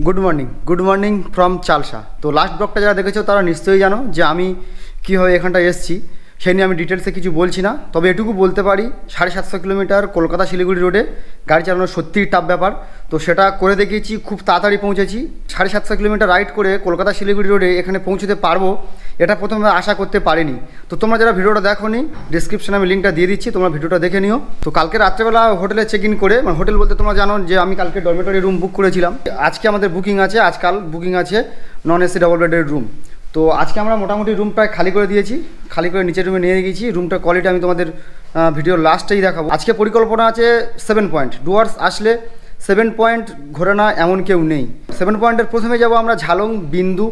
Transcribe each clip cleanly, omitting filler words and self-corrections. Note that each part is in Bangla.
Good morning from Chalsa. তো লাস্ট ব্লগটা যারা দেখেছো তারা নিশ্চয়ই জানো যে আমি কীভাবে এখানটা এসেছি, সেই নিয়ে আমি ডিটেলসে কিছু বলছি না। তবে এটুকু বলতে পারি 750 কিলোমিটার কলকাতা শিলিগুড়ি রোডে গাড়ি চালানো সত্যিই টাফ ব্যাপার। তো সেটা করে দেখিয়েছি, খুব তাড়াতাড়ি পৌঁছেছি। 750 কিলোমিটার রাইড করে কলকাতা শিলিগুড়ি রোডে এখানে পৌঁছতে পারবো এটা প্রথমে আশা করতে পারিনি। তো তোমরা যারা ভিডিওটা দেখোনি, ডিসক্রিপশনে আমি লিঙ্কটা দিয়ে দিচ্ছি, তোমরা ভিডিওটা দেখে নিও। তো কালকে রাত্রেবেলা হোটেলে চেক ইন করে, মানে হোটেল বলতে তোমরা জানো যে আমি কালকে ডরমেটরি রুম বুক করেছিলাম। আজকে আমাদের বুকিং আছে, আজকাল বুকিং আছে নন এসি ডাবল বেডের রুম। তো আজকে আমরা মোটামুটি রুম প্রায় খালি করে দিয়েছি, খালি করে নিচের রুমে নিয়ে গেছি। রুমটার কোয়ালিটি আমি তোমাদের ভিডিওর লাস্টেই দেখাবো। আজকে পরিকল্পনা আছে 7 পয়েন্ট। ডুয়ার্স আসলে 7 পয়েন্ট ঘোরে না এমন কেউ নেই। 7 পয়েন্টের প্রথমে যাব আমরা ঝালং, বিন্দু,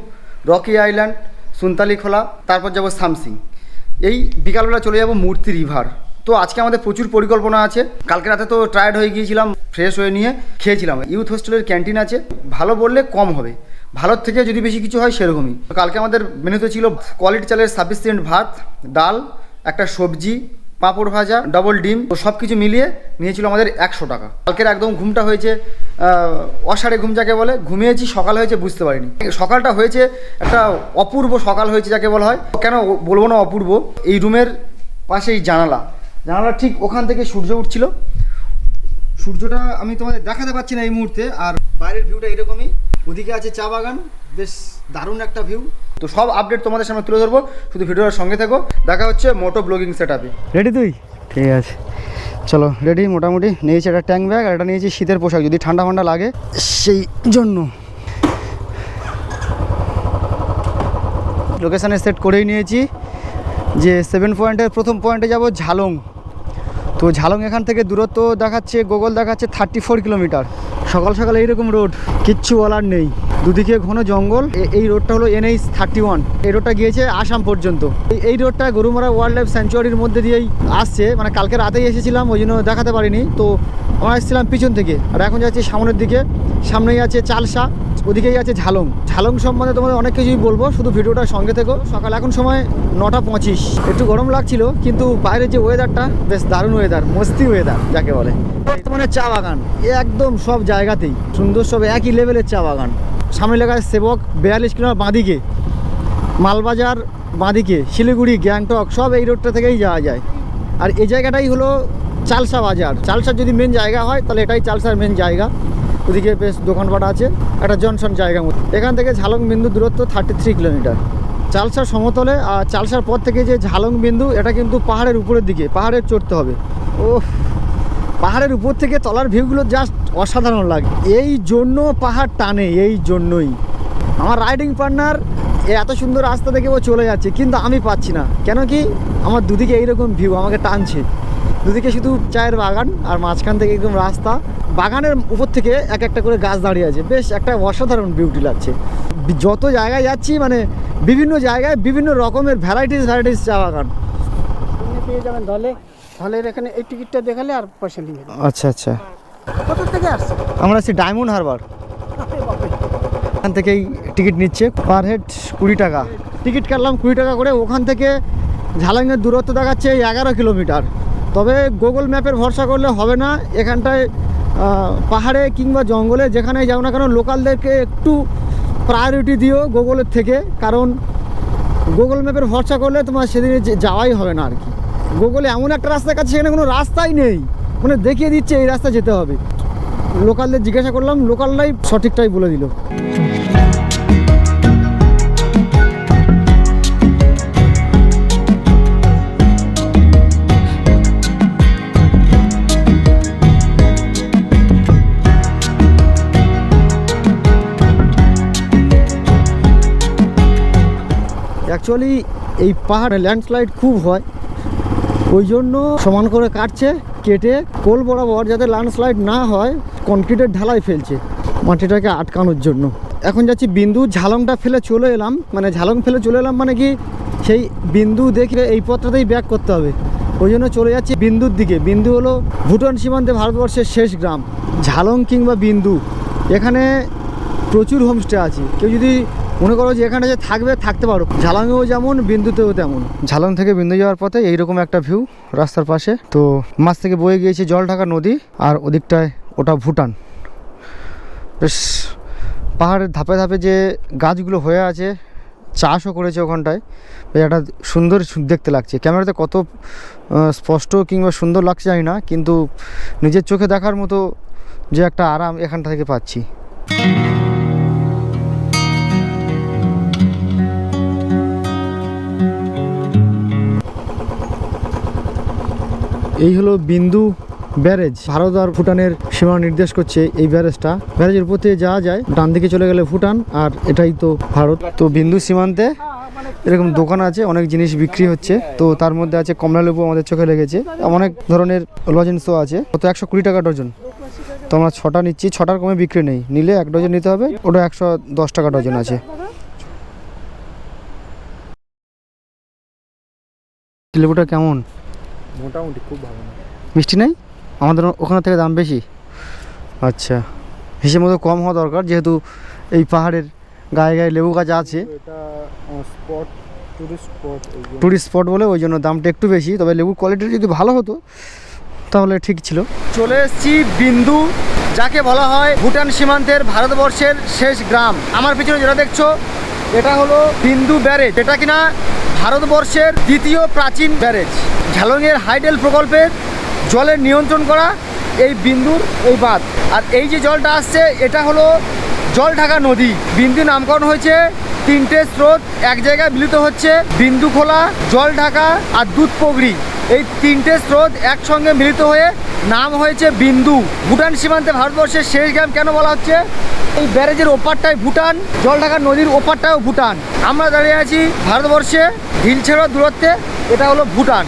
রকি আইল্যান্ড, সুনতালি খোলা, তারপর যাব সামসিং। এই বিকালবেলা চলে যাব মূর্তি রিভার। তো আজকে আমাদের প্রচুর পরিকল্পনা আছে। কালকে রাতে তো টায়ার্ড হয়ে গিয়েছিলাম, ফ্রেশ হয়ে নিয়ে খেয়েছিলাম। ইউথ হোস্টেলের ক্যান্টিন আছে, ভালো বললে কম হবে, ভালোর থেকে যদি বেশি কিছু হয় সেরকমই। কালকে আমাদের মেনুতে ছিল কোয়ালিটি চালের সাফিসিয়েন্ট ভাত, ডাল, একটা সবজি, পাঁপড় ভাজা, ডবল ডিম। তো সব কিছু মিলিয়ে নিয়েছিল আমাদের 100 টাকা। কালকের একদম ঘুমটা হয়েছে অসাড়ে ঘুম যাকে বলে, ঘুমিয়েছি, সকাল হয়েছে বুঝতে পারিনি। সকালটা হয়েছে একটা অপূর্ব সকাল হয়েছে যাকে বলা হয়। কেন বলবো না অপূর্ব, এই রুমের পাশেই জানালা ঠিক ওখান থেকে সূর্য উঠছিল। সূর্যটা আমি তোমাদের দেখাতে পারছি না এই মুহূর্তে, আর বাইরের ভিউটা এরকমই। ওদিকে আছে চা বাগান, বেশ দারুণ একটা ভিউ। তো সব আপডেট তোমাদের সামনে তুলে ধরবো, শুধু ভিডিওর সঙ্গে থেকো। দেখা হচ্ছে মোটো ব্লগিং সেট আপে। রেডি তুই? ঠিক আছে, চলো রেডি। মোটামুটি নিয়েছি একটা ট্যাঙ্ক ব্যাগ, আর এটা নিয়েছি শীতের পোশাক যদি ঠান্ডা ফান্ডা লাগে সেই জন্য। লোকেশানে সেট করেই নিয়েছি যে 7 পয়েন্টের প্রথম পয়েন্টে যাব ঝালং। তো ঝালং এখান থেকে দূরত্ব দেখাচ্ছে, গুগল দেখাচ্ছে 34 কিলোমিটার। সকাল সকাল এইরকম রোড, কিচ্ছু বলার নেই। দুদিকে ঘন জঙ্গল। এই রোডটা হলো NH 31। এই রোডটা গিয়েছে আসাম পর্যন্ত। এই রোডটা গরুমারা ওয়াইল্ড লাইফ স্যাঞ্চুয়ারির মধ্যে দিয়েই আসছে। মানে কালকে রাতেই এসেছিলাম, ওই জন্য দেখাতে পারিনি। তো আমরা এসেছিলাম পিছন থেকে, আর এখন যাচ্ছি সামনের দিকে। সামনেই আছে চালসা, ওদিকেই আছে ঝালং। ঝালং সম্বন্ধে তোমাদের অনেক কিছুই বলবো, শুধু ভিডিওটা সঙ্গে থেকো। সকাল এখন সময় 9:25। একটু গরম লাগছিল, কিন্তু বাইরের যে ওয়েদারটা বেশ দারুণ ওয়েদার, মস্তি ওয়েদার যাকে বলে। বর্তমানে চা বাগান একদম সব জায়গাতেই সুন্দর, সব একই লেভেলের চা বাগান। সামনে লেখা সেবক 42 কিলোমিটার বাঁদিকে, মালবাজার বাঁদিকে, শিলিগুড়ি, গ্যাংটক সব এই রোডটা থেকেই যাওয়া যায়। আর এই জায়গাটাই হলো চালসা বাজার। চালসার যদি মেন জায়গা হয় তাহলে এটাই চালসার মেন জায়গা। ওদিকে বেশ দোকানপাট আছে, একটা জনসন জায়গার মতো। এখান থেকে ঝালং বিন্দু দূরত্ব 33 কিলোমিটার। চালসার সমতলে, আর চালসার পর থেকে যে ঝালং বিন্দু, এটা কিন্তু পাহাড়ের উপরের দিকে, পাহাড়ে চড়তে হবে। ও, পাহাড়ের উপর থেকে তলার ভিউগুলো জাস্ট অসাধারণ লাগে। এই জন্য পাহাড় টানে, এই জন্যই। আমার রাইডিং পার্টনার এত সুন্দর রাস্তা দেখে ও চলে যাচ্ছে, কিন্তু আমি পাচ্ছি না। কেন কি, আমার দুদিকে এইরকম ভিউ আমাকে টানছে। দুদিকে শুধু চায়ের বাগান, আর মাঝখান থেকে একদম রাস্তা। বাগানের উপর থেকে এক একটা করে গাছ দাঁড়িয়ে আছে, বেশ একটা অসাধারণ বিউটি লাগছে। যত জায়গায় যাচ্ছি, মানে বিভিন্ন জায়গায় বিভিন্ন রকমের ভ্যারাইটিস চা বাগান পেয়ে যাবেন। ধলের এখানে এই টিকিটটা দেখালে আর পয়সা নিয়ে যাবেন। আচ্ছা আচ্ছা। কোথা থেকে আসছে? আমরা আছি ডায়মন্ড হারবার। এখান থেকেই টিকিট নিচ্ছে, পার হেড 20 টাকা টিকিট কাটলাম, 20 টাকা করে। ওখান থেকে ঝালংয়ের দূরত্ব দেখাচ্ছে 11 কিলোমিটার। তবে গুগল ম্যাপের ভরসা করলে হবে না। এখানটায় পাহাড়ে কিংবা জঙ্গলে যেখানেই যাও না কেন, লোকালদেরকে একটু প্রায়োরিটি দিও গুগলের থেকে। কারণ গুগল ম্যাপের ভরসা করলে তোমার সেদিনে যাওয়াই হবে না আর কি। গুগলে এমন একটা রাস্তা কাছে, সেখানে কোনো রাস্তাই নেই, মানে দেখিয়ে দিচ্ছে এই রাস্তা যেতে হবে। লোকালদের জিজ্ঞাসা করলাম, লোকালরাই সঠিকটাই বলে দিল। অ্যাকচুয়ালি এই পাহাড়ে ল্যান্ডস্লাইড খুব হয়, ওই জন্য সমান করে কাটছে, কেটে কোল বরাবর যাতে ল্যান্ডস্লাইড না হয় কনক্রিটের ঢালাই ফেলছে মাটিটাকে আটকানোর জন্য। এখন যাচ্ছি বিন্দু। ঝালংটা ফেলে চলে এলাম, মানে ঝালং ফেলে চলে এলাম মানে কি, সেই বিন্দু দেখে এই পথটাতেই ব্যাক করতে হবে, ওই জন্য চলে যাচ্ছি বিন্দুর দিকে। বিন্দু হলো ভুটান সীমান্তে ভারতবর্ষের শেষ গ্রাম। ঝালং কিংবা বিন্দু, এখানে প্রচুর হোমস্টে আছে। কেউ যদি মনে করো যে এখানে যে থাকতে পারো, ঝালংয়েও যেমন বিন্দুতেও তেমন। ঝালং থেকে বিন্দু যাওয়ার পথে এইরকম একটা ভিউ রাস্তার পাশে। তো মাছ থেকে বয়ে গিয়েছে জল ঢাকা নদী, আর ওদিকটায় ওটা ভুটান। বেশ পাহাড়ের ধাপে ধাপে যে গাছগুলো হয়ে আছে, চাষও করেছে ওখানটায়, এটা সুন্দর দেখতে লাগছে। ক্যামেরাতে কত স্পষ্ট কিংবা সুন্দর লাগছে জানি না, কিন্তু নিজের চোখে দেখার মতো যে একটা আরাম এখানটা থেকে পাচ্ছি। এই হলো বিন্দু ব্যারেজ, ভারত আর ভুটানের সীমা নির্দেশ করছে এই ব্যারেজটা। ব্যারেজের উপর থেকে যাওয়া যায়, ডান দিকে চলে গেলে ভুটান, আর এটাই তো ভারত। তো বিন্দু সীমান্তে এরকম দোকান আছে, অনেক জিনিস বিক্রি হচ্ছে। তো তার মধ্যে আছে কমলালেবু, আমাদের চোখে লেগেছে, অনেক ধরনের লজেন্সও আছে। কত 120 টাকা ডজন। তো আমরা 6টা নিচ্ছি, 6টার কমে বিক্রি নেই, নিলে 1 ডজন নিতে হবে, ওটা 110 টাকা ডজন আছে। লেবুটা কেমন? মোটামুটি খুব ভালো না। মিষ্টি নেই? আমাদের ওখানে থেকে দাম বেশি। আচ্ছা, হিসেব মতো কম হওয়া দরকার, যেহেতু এই পাহাড়ের গায়ে গায়ে লেবু গাছ আছে, এটা স্পট, টুরিস্ট স্পট বলে ওই জন্য দামটা একটু বেশি। তবে লেবুর কোয়ালিটিটা যদি ভালো হতো তাহলে ঠিক ছিল। চলে এসেছি বিন্দু, যাকে বলা হয় ভুটান সীমান্তের ভারতবর্ষের শেষ গ্রাম। আমার পিছনে যেটা দেখছো এটা হলো বিন্দু ব্যারেজ, এটা কিনা ভারতবর্ষের দ্বিতীয় প্রাচীন ব্যারেজ। ঝালংয়ের হাইডেল প্রকল্পের জলের নিয়ন্ত্রণ করা এই বিন্দুর এই বাঁধ। আর এই যে জলটা আসছে এটা হলো জলঢাকা নদী। বিন্দু নামকরণ হয়েছে 3টে স্রোত এক জায়গায় মিলিত হচ্ছে, বিন্দু খোলা, জলঢাকা আর দুধপগড়ি। এই 3টে স্রোত একসঙ্গে মিলিত হয়ে নাম হয়েছে বিন্দু। ভুটান সীমান্তে ভারতবর্ষের শেষ গ্রাম কেন বলা হচ্ছে? এই ব্যারেজের ওপারটায় ভুটান, জলঢাকা নদীর ওপারটাও ভুটান। আমরা দাঁড়িয়ে আছি ভারতবর্ষে ঢিল ছেড়া দূরত্বে, এটা হলো ভুটান।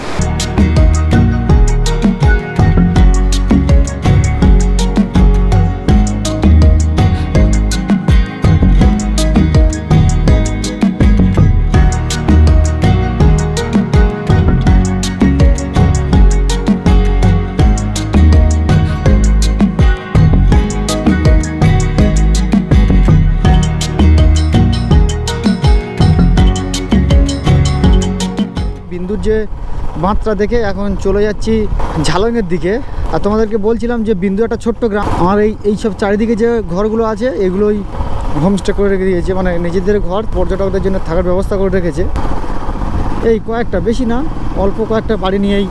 বিন্দুর যে বাঁধটা দেখে এখন চলে যাচ্ছি ঝালংয়ের দিকে। আর তোমাদেরকে বলছিলাম যে বিন্দু একটা ছোট্ট গ্রাম। আমার এই সব চারিদিকে যে ঘরগুলো আছে এগুলোই হোমস্টে করে রেখে দিয়েছে, মানে নিজেদের ঘর, পর্যটকদের জন্য থাকার ব্যবস্থা করে রেখেছে। এই কয়েকটা, বেশি না, অল্প কয়েকটা বাড়ি নিয়েই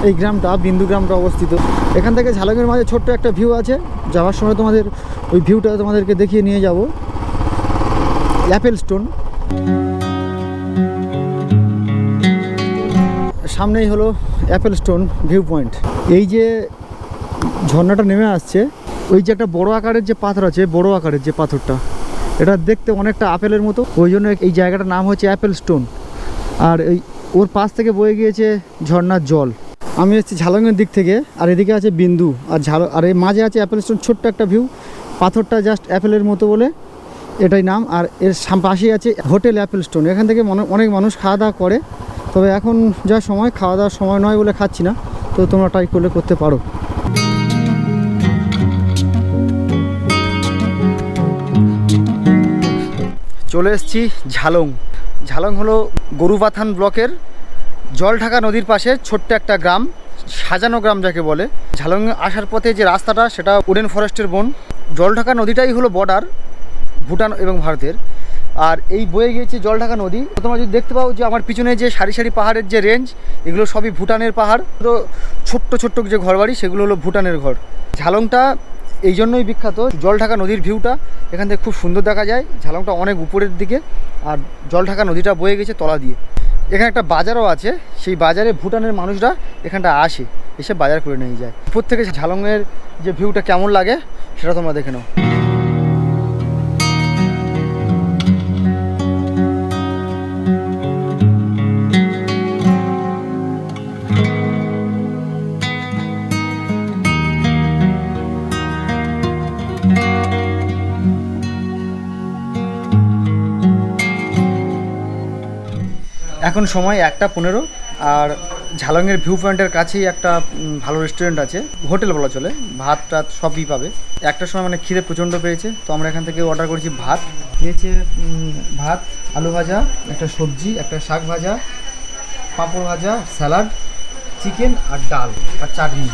এই গ্রামটা, বিন্দু গ্রামটা অবস্থিত। এখান থেকে ঝালংয়ের মাঝে ছোট্ট একটা ভিউ আছে, যাওয়ার সময় তোমাদের ওই ভিউটা তোমাদেরকে দেখিয়ে নিয়ে যাব। অ্যাপেল স্টোন সামনেই হলো অ্যাপেল স্টোন ভিউ পয়েন্ট। এই যে ঝর্ণাটা নেমে আসছে, ওই যে একটা বড় আকারের যে পাথর আছে, বড় আকারের যে পাথরটা, এটা দেখতে অনেকটা আপেলের মতো, ওই জন্য এই জায়গাটার নাম হচ্ছে অ্যাপেল স্টোন। আর এই ওর পাশ থেকে বয়ে গিয়েছে ঝর্ণার জল। আমি এসেছি ঝালংয়ের দিক থেকে, আর এদিকে আছে বিন্দু, আর এই মাঝে আছে অ্যাপেল স্টোন, ছোট্ট একটা ভিউ। পাথরটা জাস্ট অ্যাপেলের মতো বলে এটাই নাম। আর এর পাশেই আছে হোটেল অ্যাপেল স্টোন। এখান থেকে অনেক মানুষ খাওয়া দাওয়া করে, তবে এখন যা সময়, খাওয়া দাওয়ার সময় নয় বলে খাচ্ছি না। তো তোমরা ট্রাই করলে করতে পারো। চলে এসেছি ঝালং। ঝালং হলো গরুবাথান ব্লকের জলঢাকা নদীর পাশে ছোট্ট একটা গ্রাম, সাজানো গ্রাম যাকে বলে। ঝালং আসার পথে যে রাস্তাটা সেটা উডেন ফরেস্টের বন। জলঢাকা নদীটাই হলো বর্ডার ভুটান এবং ভারতের। আর এই বয়ে গিয়েছে জলঢাকা নদী। তোমরা যদি দেখতে পাও যে আমার পিছনে যে সারি সারি পাহাড়ের যে রেঞ্জ, এগুলো সবই ভুটানের পাহাড়। তো ছোট্ট ছোট্ট যে ঘরবাড়ি সেগুলো হলো ভুটানের ঘর। ঝালংটা এই জন্যই বিখ্যাত, জলঢাকা নদীর ভিউটা এখান থেকে খুব সুন্দর দেখা যায়। ঝালংটা অনেক উপরের দিকে, আর জলঢাকা নদীটা বয়ে গেছে তলা দিয়ে। এখানে একটা বাজারও আছে, সেই বাজারে ভুটানের মানুষরা এখানটা আসে, এসে বাজার করে নিয়ে যায়। উপর থেকে ঝালংয়ের যে ভিউটা কেমন লাগে সেটা তোমরা দেখে নাও। এখন সময় 1টা 15, আর ঝালংয়ের ভিউ পয়েন্টের কাছেই একটা ভালো রেস্টুরেন্ট আছে, হোটেল বলা চলে, ভাত টাত সবই পাবে। 1টার সময় মানে খিদে প্রচণ্ড পেয়েছে, তো আমরা এখান থেকে অর্ডার করেছি ভাত। নিয়েছে ভাত, আলু ভাজা, একটা সবজি, একটা শাক ভাজা, পাঁপড় ভাজা, স্যালাড, চিকেন আর ডাল আর চাটনি।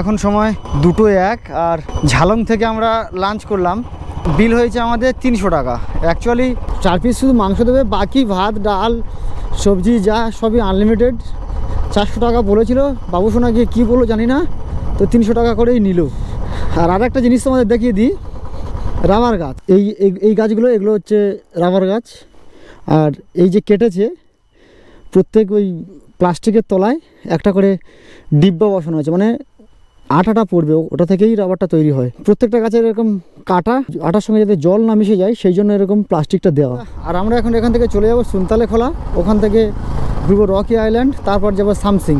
এখন সময় 2:01 আর ঝালং থেকে আমরা লাঞ্চ করলাম। বিল হয়েছে আমাদের 300 টাকা। অ্যাকচুয়ালি 4 পিস শুধু মাংস দেবে, বাকি ভাত ডাল সবজি যা সবই আনলিমিটেড। 400 টাকা বলেছিল, বাবু সোনা গিয়ে কী বললো জানি না, তো 300 টাকা করেই নিল। আর আরেকটা জিনিস তোমাদের দেখিয়ে দিই, রাবার গাছ। এই গাছগুলো, এগুলো হচ্ছে রাবার গাছ। আর এই যে কেটেছে, প্রত্যেক ওই প্লাস্টিকের তলায় একটা করে ডিব্বা বসানো হয়েছে, মানে আঠাটা পড়বে, ওটা থেকেই রাবারটা তৈরি হয়। প্রত্যেকটা গাছের এরকম কাটা, আটার সঙ্গে যাতে জল না মিশে যায় সেই জন্য এরকম প্লাস্টিকটা দেওয়া। আর আমরা এখন এখান থেকে চলে যাবো সুনতালে খোলা, ওখান থেকে ঘুরবো রকি আইল্যান্ড, তারপর যাবো সামসিং।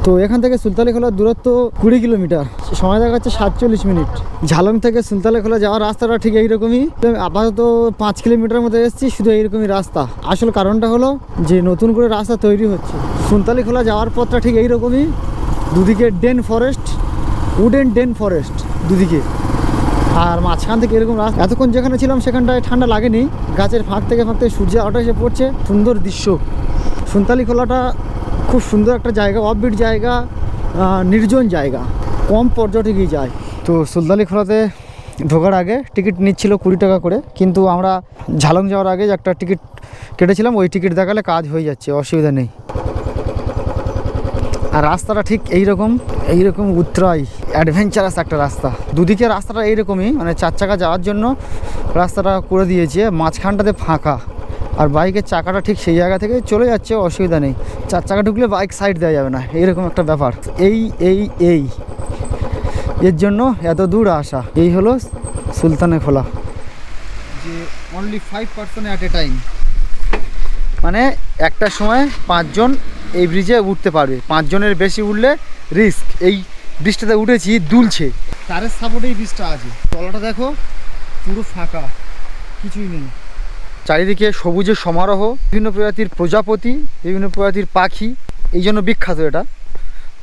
তো এখান থেকে সুলতালে খোলার দূরত্ব 20 কিলোমিটার, সময় দেখাচ্ছে 47 মিনিট। ঝালং থেকে সুলতালে খোলা যাওয়ার রাস্তাটা ঠিক এইরকমই। আপাতত 5 কিলোমিটার মতো এসেছি, শুধু এইরকমই রাস্তা। আসল কারণটা হলো যে নতুন করে রাস্তা তৈরি হচ্ছে। সুলতালে খোলা যাওয়ার পথটা ঠিক এইরকমই, দুদিকে ডেন ফরেস্ট, উডেন ডেন ফরেস্ট দুদিকে, আর মাঝখান থেকে এরকম রাস্তা। এতক্ষণ যেখানে ছিলাম সেখানটায় ঠান্ডা লাগেনি, গাছের ফাঁক থেকে সূর্যের আলো এসে পড়ছে, সুন্দর দৃশ্য। সুনতালি খোলাটা খুব সুন্দর একটা জায়গা, অফবিট জায়গা, নির্জন জায়গা, কম পর্যটকই যায়। তো সুলতালি খোলাতে ঢোকার আগে টিকিট নিচ্ছিল 20 টাকা করে, কিন্তু আমরা ঝালং যাওয়ার আগে একটা টিকিট কেটেছিলাম, ওই টিকিট দেখালে কাজ হয়ে যাচ্ছে, অসুবিধা নেই। আর রাস্তাটা ঠিক এইরকম উত্তরাই অ্যাডভেঞ্চারাস একটা রাস্তা। দুদিকে রাস্তাটা এইরকমই, মানে 4 চাকা যাওয়ার জন্য রাস্তাটা করে দিয়েছে, মাঝখানটাতে ফাঁকা, আর বাইকের চাকাটা ঠিক সেই জায়গা থেকে চলে যাচ্ছে, অসুবিধা নেই। 4 চাকা ঢুকলে বাইক সাইড দেওয়া যাবে না, এইরকম একটা ব্যাপার। এর জন্য এত দূর আসা। এই হলো সুলতানে খোলা, যে only 5 person at a time, মানে একটা সময় 5 জন এই ব্রিজে উঠতে পারবে। 5 জনের বেশি উঠলে রিস্ক। এই ব্রিজটাতে উঠেছি, দুলছে, তারের সাপোর্টেই ব্রিজটা আছে। তলাটা দেখো পুরো ফাঁকা, কিছুই নেই। চারিদিকে সবুজের সমারোহ, বিভিন্ন প্রজাতির প্রজাপতি, বিভিন্ন প্রজাতির পাখি, এই জন্য বিখ্যাত এটা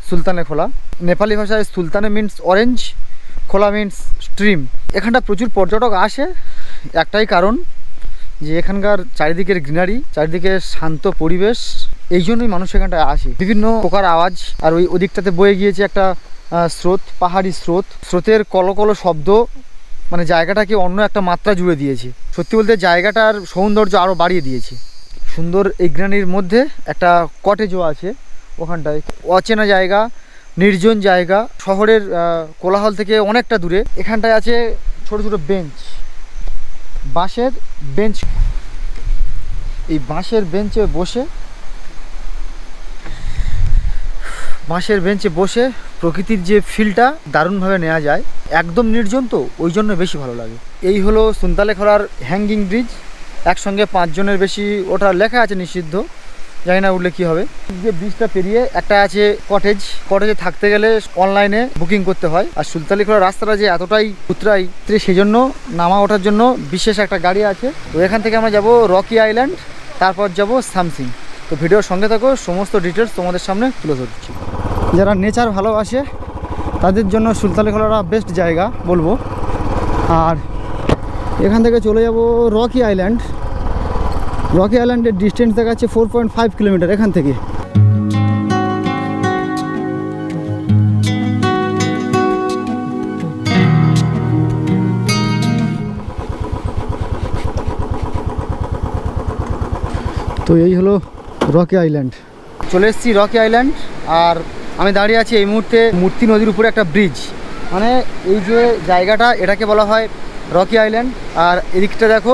সুলতানে খোলা। নেপালি ভাষায় সুলতানে মিন্স অরেঞ্জ, খোলা মিন্স স্ট্রিম। এখানটা প্রচুর পর্যটক আসে, একটাই কারণ যে এখানকার চারিদিকের গ্রিনারি, চারিদিকে শান্ত পরিবেশ, এই জন্যই মানুষ এখানটায় আসে। বিভিন্ন পোকার আওয়াজ, আর ওই ওদিকটাতে বয়ে গিয়েছে একটা স্রোত, পাহাড়ি স্রোত। স্রোতের কলকল শব্দ মানে জায়গাটাকে অন্য একটা মাত্রা জুড়ে দিয়েছে। সত্যি বলতে জায়গাটার সৌন্দর্য আরও বাড়িয়ে দিয়েছে। সুন্দর এই গ্রিনারির মধ্যে একটা কটেজও আছে ওখানটায়, অচেনা জায়গা, নির্জন জায়গা, শহরের কোলাহল থেকে অনেকটা দূরে। এখানটায় আছে ছোট ছোট বেঞ্চ, বাঁশের বেঞ্চ। এই বাঁশের বেঞ্চে বসে প্রকৃতির যে ফিলটা দারুণভাবে নেওয়া যায়। একদম নির্জন, তো ওই জন্য বেশি ভালো লাগে। এই হলো সুনতালে খোলার হ্যাঙ্গিং ব্রিজ। একসঙ্গে 5 জনের বেশি ওটা লেখা আছে নিষিদ্ধ, জানি না উঠলে কী হবে। যে ব্রিজটা পেরিয়ে একটা আছে কটেজে থাকতে গেলে অনলাইনে বুকিং করতে হয়। আর সুলতালি খোলার রাস্তাটা যে এতটাই উতরাই, সেই জন্য নামা ওঠার জন্য বিশেষ একটা গাড়ি আছে। তো এখান থেকে আমরা যাব রকি আইল্যান্ড, তারপর যাব সামসিং। তো ভিডিওর সঙ্গে থাকো, সমস্ত ডিটেলস তোমাদের সামনে তুলে ধরছি। যারা নেচার ভালোবাসে তাদের জন্য সুলতালি খোলাটা বেস্ট জায়গা বলবো। আর এখান থেকে চলে যাব রকি আইল্যান্ডের ডিস্টেন্স দেখাচ্ছে 4.5 কিলোমিটার এখান থেকে। তো এই হলো রকি আইল্যান্ড। চলে এসেছি রকি আইল্যান্ড, আর আমি দাঁড়িয়ে আছি এই মুহূর্তে মূর্তি নদীর উপরে একটা ব্রিজ। মানে এই যে জায়গাটা, এটাকে বলা হয় রকি আইল্যান্ড। আর এদিকটা দেখো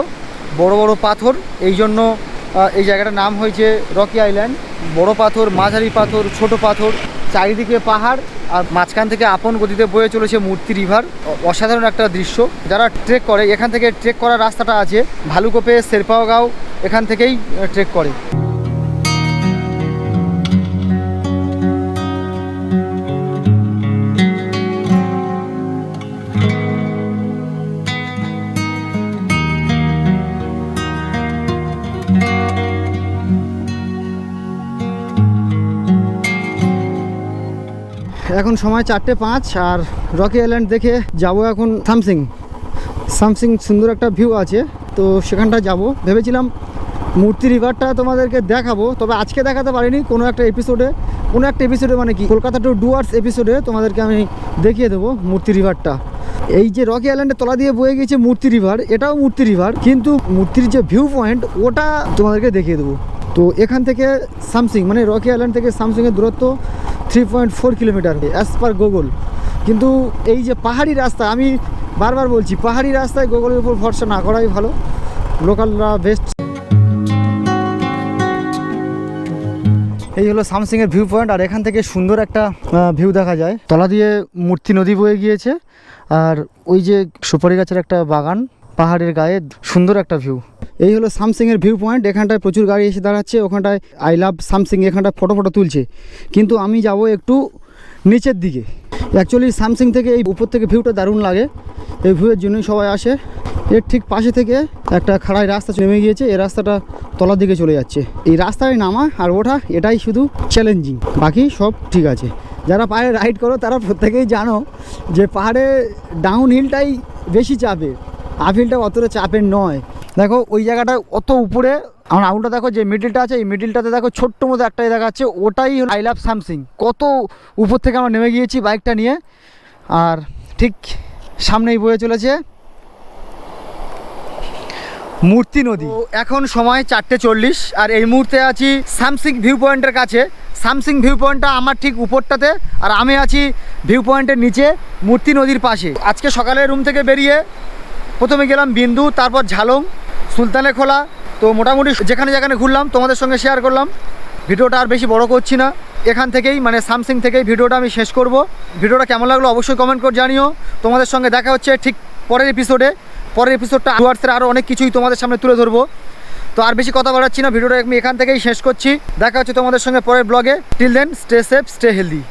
বড় বড় পাথর, এই জন্য এই জায়গাটার নাম হয়েছে রকি আইল্যান্ড। বড় পাথর, মাঝারি পাথর, ছোট পাথর, চারিদিকে পাহাড়, আর মাঝখান থেকে আপন গতিতে বয়ে চলেছে মূর্তি রিভার। অসাধারণ একটা দৃশ্য। যারা ট্রেক করে, এখান থেকে ট্রেক করার রাস্তাটা আছে ভালুকোপে, শেরপাওগাঁও, এখান থেকেই ট্রেক করে। এখন সময় 4:05, আর রকি আইল্যান্ড দেখে যাব এখন সামসিং। সুন্দর একটা ভিউ আছে, তো সেখানটা যাব। ভেবেছিলাম মূর্তি রিভারটা তোমাদেরকে দেখাবো, তবে আজকে দেখাতে পারিনি, কোনো একটা এপিসোডে মানে কি কলকাতা টু ডুয়ার্স এপিসোডে তোমাদেরকে আমি দেখিয়ে দেবো মূর্তি রিভারটা। এই যে রকি আইল্যান্ডের তলা দিয়ে বয়ে গেছে মূর্তি রিভার, এটাও মূর্তি রিভার, কিন্তু মূর্তির যে ভিউ পয়েন্ট ওটা তোমাদেরকে দেখিয়ে দেবো। তো এখান থেকে সামসিং মানে রকি আইল্যান্ড থেকে সামসিংয়ের দূরত্ব 3.4 কিলোমিটার অ্যাজ পার গুগল। কিন্তু এই যে পাহাড়ি রাস্তা, আমি বারবার বলছি পাহাড়ি রাস্তায় গুগলের উপর ভরসা না করাই ভালো, লোকালরা বেস্ট। এই হলো সামসিংয়ের ভিউ পয়েন্ট, আর এখান থেকে সুন্দর একটা ভিউ দেখা যায়, তলা দিয়ে মূর্তি নদী বয়ে গিয়েছে, আর ওই যে সুপারি গাছের একটা বাগান পাহাড়ের গায়ে, সুন্দর একটা ভিউ। এই হলো সামসিংয়ের ভিউ পয়েন্ট, এখানটায় প্রচুর গাড়ি এসে দাঁড়াচ্ছে, ওখানটায় আই লাভ সামসিং এখানটায় ফটো তুলছে, কিন্তু আমি যাব একটু নিচের দিকে। অ্যাকচুয়ালি সামসিং থেকে এই উপর থেকে ভিউটা দারুণ লাগে, এই ভিউয়ের জন্যই সবাই আসে। এর ঠিক পাশে থেকে একটা খাড়াই রাস্তা নেমে গিয়েছে, এই রাস্তাটা তলার দিকে চলে যাচ্ছে। এই রাস্তায় নামা আর ওঠা এটাই শুধু চ্যালেঞ্জিং, বাকি সব ঠিক আছে। যারা পাহাড়ে রাইড করো তারা প্রত্যেকেই জানো যে পাহাড়ে ডাউন হিলটাই বেশি চাপের, আপ হিলটা অতটা চাপের নয়। দেখো ওই জায়গাটা অত উপরে, আমার আউটটা দেখো যে মিডিলটা আছে, এই মিডিলটাতে দেখো ছোট্ট মতো একটাই দেখাচ্ছে, ওটাই আই লাভ সামসিং। কত উপর থেকে আমরা নেমে গিয়েছি বাইকটা নিয়ে, আর ঠিক সামনেই বয়ে চলেছে মূর্তি নদী। এখন সময় 4:40, আর এই মুহূর্তে আছি সামসিং ভিউ পয়েন্টের কাছে। সামসিং ভিউ পয়েন্টটা আমার ঠিক উপরটাতে, আর আমি আছি ভিউ পয়েন্টের নিচে মূর্তি নদীর পাশে। আজকে সকালে রুম থেকে বেরিয়ে প্রথমে গেলাম বিন্দু, তারপর ঝালং, সুলতানের খোলা। তো মোটামুটি যেখানে যেখানে ঘুরলাম তোমাদের সঙ্গে শেয়ার করলাম। ভিডিওটা আর বেশি বড় করছি না, এখান থেকেই মানে সামসিং থেকেই ভিডিওটা আমি শেষ করব। ভিডিওটা কেমন লাগলো অবশ্যই কমেন্ট করে জানিও। তোমাদের সঙ্গে দেখা হচ্ছে ঠিক পরের এপিসোডটা ডুয়ার্সের আরও অনেক কিছুই তোমাদের সামনে তুলে ধরবো। তো আর বেশি কথা বাড়াচ্ছি না, ভিডিওটা আমি এখান থেকেই শেষ করছি। দেখা হচ্ছে তোমাদের সঙ্গে পরের ব্লগে। Till then stay safe, stay healthy.